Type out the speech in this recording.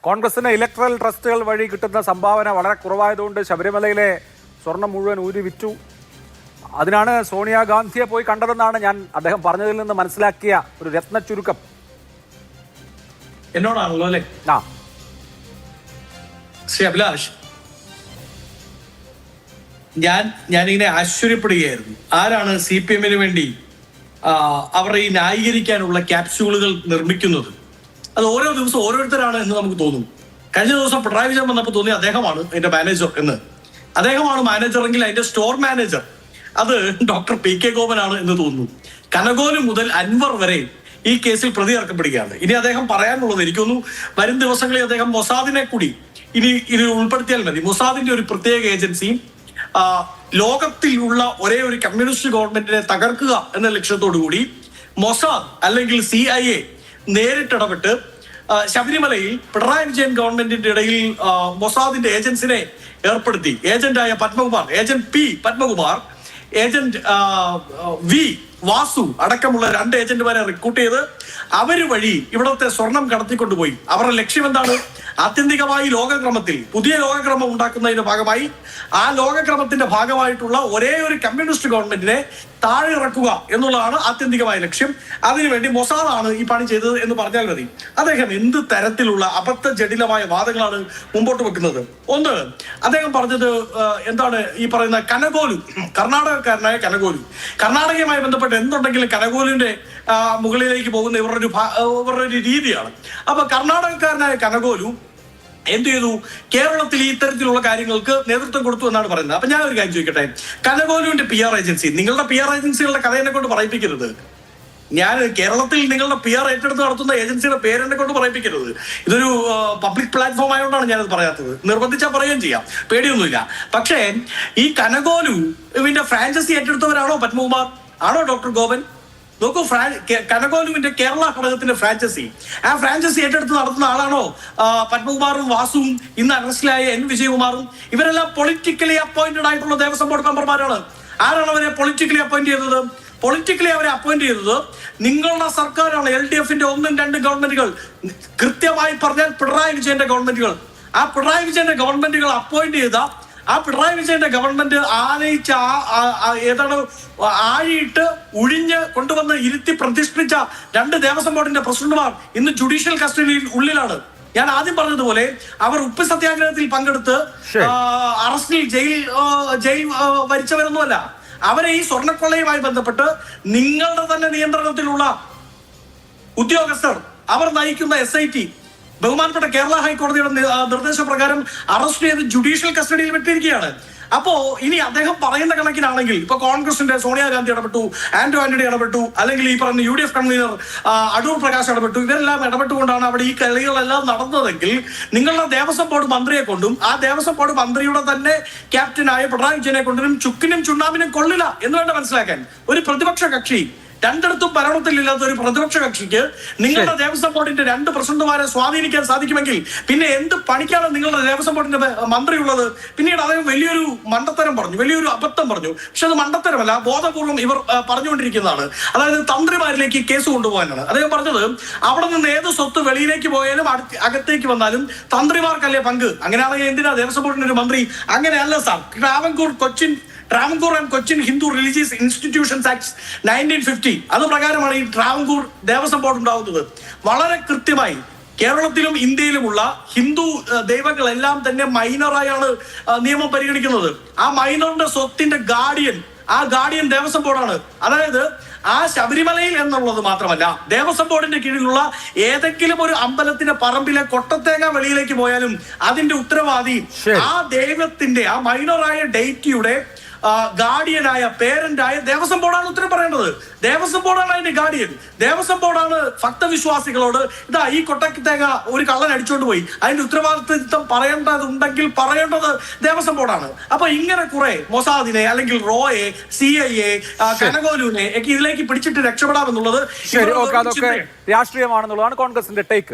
കോൺഗ്രസിന് ഇലക്ട്രൽ ട്രസ്റ്റുകൾ വഴി കിട്ടുന്ന സംഭാവന വളരെ കുറവായതുകൊണ്ട് ശബരിമലയിലെ സ്വർണം മുഴുവൻ ഊരി വിറ്റു. അതിനാണ് സോണിയാഗാന്ധിയെ പോയി കണ്ടതെന്നാണ് ഞാൻ അദ്ദേഹം പറഞ്ഞതിൽ നിന്ന് മനസ്സിലാക്കിയ ഒരു രത്ന ചുരുക്കം. എന്നോടാണല്ലോ അല്ലേ? ശ്രീ അഭിലാഷ്, ഞാനിങ്ങനെ ആശ്ചര്യപ്പെടുകയായിരുന്നു. ആരാണ് CPM വേണ്ടി അവരെ ഈ ന്യായീകരിക്കാനുള്ള ക്യാപ്സ്യൂളുകൾ നിർമ്മിക്കുന്നത്? അത് ഓരോ ദിവസം ഓരോരുത്തരാണ് എന്ന് നമുക്ക് തോന്നും. കഴിഞ്ഞ ദിവസം പിണറായി വിജയൻ വന്നപ്പോൾ തോന്നി അദ്ദേഹമാണ് അതിന്റെ മാനേജർ എന്ന്. അദ്ദേഹമാണ് മാനേജർ എങ്കിൽ അതിന്റെ സ്റ്റോർ മാനേജർ അത് ഡോക്ടർ PK ഗോപനാണ് എന്ന് തോന്നുന്നു. കനകോലു മുതൽ അൻവർ വരെ ഈ കേസിൽ പ്രതി ചേർക്കപ്പെടുകയാണ്. ഇനി അദ്ദേഹം പറയാനുള്ളത് എനിക്കൊന്നു വരും ദിവസങ്ങളിൽ അദ്ദേഹം മൊസാദിനെ കൂടി ഇത് ഉൾപ്പെടുത്തിയാൽ മതി. മൊസാദിന്റെ ഒരു പ്രത്യേക ഏജൻസിയും ലോകത്തിലുള്ള ഒരേ ഒരു കമ്മ്യൂണിസ്റ്റ് ഗവൺമെന്റിനെ തകർക്കുക എന്ന ലക്ഷ്യത്തോടു കൂടി മൊസാദ് അല്ലെങ്കിൽ CIA നേരിട്ടിടപെട്ട് ശബരിമലയിൽ പിണറായി വിജയൻ ഗവൺമെന്റിന്റെ ഇടയിൽ മൊസാദിന്റെ ഏജൻസിനെ ഏർപ്പെടുത്തി. ഏജന്റായ Padmakumar, agent P Padmakumar, agent V Vasu അടക്കമുള്ള 2 ഏജന്റുമാരെ റിക്രൂട്ട് ചെയ്ത് അവര് വഴി ഇവിടത്തെ സ്വർണം കടത്തിക്കൊണ്ടുപോയി. അവരുടെ ലക്ഷ്യം എന്താണ്? ആത്യന്തികമായി ലോകക്രമത്തിൽ പുതിയ ലോകക്രമം ഉണ്ടാക്കുന്നതിന്റെ ഭാഗമായി ആ ലോകക്രമത്തിന്റെ ഭാഗമായിട്ടുള്ള ഒരേ ഒരു കമ്മ്യൂണിസ്റ്റ് ഗവൺമെന്റിനെ താഴെ ഇറക്കുക എന്നുള്ളതാണ് ആത്യന്തികമായ ലക്ഷ്യം. അതിനുവേണ്ടി മൊസാദാണ് ഈ പണി ചെയ്തത് എന്ന് പറഞ്ഞാൽ മതി. അദ്ദേഹം എന്ത് തരത്തിലുള്ള അബദ്ധ ജടിലമായ വാദങ്ങളാണ് മുമ്പോട്ട് വെക്കുന്നത്? ഒന്ന്, അദ്ദേഹം പറഞ്ഞത് എന്താണ്? ഈ പറയുന്ന കനകോലു, കർണാടകക്കാരനായ കനകോലു, കർണാടകയുമായി ബന്ധപ്പെട്ട് എന്തുണ്ടെങ്കിലും കനകോലുവിന്റെ മുകളിലേക്ക് പോകുന്ന ഇവരുടെ ഒരു രീതിയാണ്. അപ്പൊ കർണാടകക്കാരനായ കനകോലു എന്ത് ചെയ്തു? കേരളത്തിൽ ഈ തരത്തിലുള്ള കാര്യങ്ങൾക്ക് നേതൃത്വം കൊടുത്തു എന്നാണ് പറയുന്നത്. അപ്പൊ ഞാൻ ഒരു കാര്യം ചോദിക്കട്ടെ, കനകോലുവിന്റെ PR ഏജൻസി, നിങ്ങളുടെ PR ഏജൻസികളുടെ കഥ എന്നെ കൊണ്ട് പറയിപ്പിക്കരുത്. ഞാൻ കേരളത്തിൽ നിങ്ങളുടെ PR ഏറ്റെടുത്ത് നടത്തുന്ന ഏജൻസിയുടെ പേരെന്നെ കൊണ്ട് പറയിപ്പിക്കരുത്. ഇതൊരു പബ്ലിക് പ്ലാറ്റ്ഫോം ആയതുകൊണ്ടാണ് ഞാനത് പറയാത്തത്. നിർബന്ധിച്ചാൽ പറയുകയും ചെയ്യാം, പേടിയൊന്നുമില്ല. പക്ഷേ ഈ കനകോലുവിന്റെ ഫ്രാഞ്ചൈസി ഏറ്റെടുത്തവരാണോ പത്മകുമാർ? ആണോ ഡോക്ടർ ഗോപൻ? നോക്കൂ, കനകോലുവിന്റെ കേരള ഘടകത്തിന്റെ ഫ്രാഞ്ചൈസി, ആ ഫ്രാഞ്ചൈസി ഏറ്റെടുത്ത് നടത്തുന്ന ആളാണോ പത്മകുമാറും വാസുവും ഇന്ന് അറസ്റ്റിലായ N വിജയകുമാറും? ഇവരെല്ലാം പൊളിറ്റിക്കലി അപ്പോയിന്റഡ് ആയിട്ടുള്ള ദേവസ്വം ബോർഡ് മെമ്പർമാരാണ്. ആരാണ് അവരെ പൊളിറ്റിക്കലി അപ്പോയിന്റ് ചെയ്തത്? പൊളിറ്റിക്കലി അവരെ അപ്പോയിന്റ് ചെയ്തത് നിങ്ങളുടെ സർക്കാരാണ്. LDFന്റെ 1ഉം 2ഉം ഗവൺമെന്റുകൾ, കൃത്യമായി പറഞ്ഞാൽ പിണറായി വിജയന്റെ ഗവൺമെന്റുകൾ. ആ പിണറായി വിജയന്റെ ഗവൺമെന്റുകൾ അപ്പോയിന്റ് ചെയ്ത ആ പിണറായി വിജയന്റെ ഗവൺമെന്റ് ആനയിച്ച ഏതാണ് ആഴിയിട്ട് ഉഴിഞ്ഞ് കൊണ്ടുവന്ന് ഇരുത്തി പ്രതിഷ്ഠിച്ച 2 ദേവസ്വം ബോർഡിന്റെ പ്രസിഡന്റുമാർ ഇന്ന് ജുഡീഷ്യൽ കസ്റ്റഡിയിൽ ഉള്ളിലാണ്. ഞാൻ ആദ്യം പറഞ്ഞതുപോലെ അവർ ഉപ്പ് സത്യാഗ്രഹത്തിൽ പങ്കെടുത്ത് അറസ്റ്റിൽ ജയിൽ വരിച്ചവരൊന്നുമല്ല. അവരെ ഈ സ്വർണ്ണക്കൊള്ളയുമായി ബന്ധപ്പെട്ട് നിങ്ങളുടെ തന്നെ നിയന്ത്രണത്തിലുള്ള ഉദ്യോഗസ്ഥർ, അവർ നയിക്കുന്ന SIT ബഹുമാനപ്പെട്ട കേരള ഹൈക്കോടതിയുടെ നിർദ്ദേശപ്രകാരം അറസ്റ്റ് ചെയ്ത് ജുഡീഷ്യൽ കസ്റ്റഡിയിൽ വിട്ടിരിക്കുകയാണ്. അപ്പോ ഇനി അദ്ദേഹം പറയുന്ന കണക്കിനാണെങ്കിൽ ഇപ്പൊ കോൺഗ്രസിന്റെ സോണിയാഗാന്ധി ഇടപെട്ടു, ആന്റണി ഇടപെട്ടു, അല്ലെങ്കിൽ ഈ പറഞ്ഞ UDF കൺവീനർ അടൂർ പ്രകാശ് ഇടപെട്ടു, ഇവരെല്ലാം ഇടപെട്ടുകൊണ്ടാണ് അവിടെ ഈ കളികളെല്ലാം നടന്നതെങ്കിൽ നിങ്ങളുടെ ദേവസ്വം ബോർഡ് മന്ത്രിയെ കൊണ്ടും ആ ദേവസ്വം ബോർഡ് മന്ത്രിയുടെ തന്നെ ക്യാപ്റ്റനായ പിണറായി വിജയനെ കൊണ്ടും ചുക്കിനും ചുണ്ണാമിനും കൊള്ളില്ല എന്ന് വേണ്ട മനസ്സിലാക്കാൻ. ഒരു പ്രതിപക്ഷ കക്ഷി, 2 ഭരണത്തിലില്ലാത്ത ഒരു പ്രതിപക്ഷ കക്ഷിക്ക് നിങ്ങളുടെ ദേവസ്വം ബോർഡിന്റെ 2 പ്രസിഡന്റുമാരെ സ്വാധീനിക്കാൻ സാധിക്കുമെങ്കിൽ പിന്നെ എന്ത് പണിക്കാണ് നിങ്ങളുടെ ദേവസ്വം ബോർഡിന്റെ മന്ത്രി ഉള്ളത്? പിന്നീട് അദ്ദേഹം വലിയൊരു മണ്ടത്തരം പറഞ്ഞു, വലിയൊരു അബദ്ധം പറഞ്ഞു. പക്ഷെ അത് മണ്ടത്തരമല്ല, ബോധപൂർവം ഇവർ പറഞ്ഞുകൊണ്ടിരിക്കുന്നതാണ്. അതായത് തന്ത്രിമാരിലേക്ക് കേസ് കൊണ്ടുപോകാനാണ് അദ്ദേഹം പറഞ്ഞത്. അവിടെ നിന്ന് ഏത് സ്വത്ത് വെളിയിലേക്ക് പോയാലും അകത്തേക്ക് വന്നാലും തന്ത്രിമാർക്കല്ലേ പങ്ക്? അങ്ങനെയാണെങ്കിൽ എന്തിനാ ദേവസ്വം ബോർഡിന്റെ ഒരു മന്ത്രി? അങ്ങനെയല്ല sir. Travancore and Cochin Hindu religious institutions act 1950 അത് പ്രകാരമാണ് ഈ ട്രാവൻകൂർ ദേവസ്വം ബോർഡ് ഉണ്ടാവുന്നത്. വളരെ കൃത്യമായി കേരളത്തിലും ഇന്ത്യയിലുമുള്ള ഹിന്ദു ദൈവങ്ങളെല്ലാം തന്നെ മൈനറായാണ് നിയമം പരിഗണിക്കുന്നത്. ആ മൈനറിന്റെ സ്വത്തിന്റെ ഗാർഡിയൻ ദേവസ്വം ബോർഡാണ്. അതായത് ആ ശബരിമലയിൽ എന്നുള്ളത് മാത്രമല്ല, ദേവസ്വം ബോർഡിന്റെ കീഴിലുള്ള ഏതെങ്കിലും ഒരു അമ്പലത്തിന്റെ പറമ്പിലെ കൊട്ടത്തേങ്ങ വെളിയിലേക്ക് പോയാലും അതിന്റെ ഉത്തരവാദി ആ ദൈവത്തിന്റെ, ആ മൈനറായ ഡെയിറ്റിയുടെ ഗാർഡിയനായ പേരന്റായ ദേവസ്വം ബോർഡാണ് ഉത്തരം പറയേണ്ടത്. ദേവസ്വം ബോർഡാണ് അതിന്റെ ഗാർഡിയൻ. ദേവസ്വം ബോർഡാണ് ഭക്തവിശ്വാസികളോട് ഇതാ ഈ കൊട്ടത്തേങ്ങ ഒരു കള്ളൻ അടിച്ചുകൊണ്ട് പോയി, അതിന്റെ ഉത്തരവാദിത്വം പറയേണ്ടതുണ്ടെങ്കിൽ പറയേണ്ടത് ദേവസ്വം ബോർഡാണ്. അപ്പൊ ഇങ്ങനെ കുറെ മൊസാദിനെ അല്ലെങ്കിൽ റോയെ, CIA, കനകോലുവിനെ ഒക്കെ ഇതിലേക്ക് പിടിച്ചിട്ട് രക്ഷപ്പെടാമെന്നുള്ളത് രാഷ്ട്രീയമാണെന്നുള്ളതാണ് കോൺഗ്രസിന്റെ ടേക്ക്.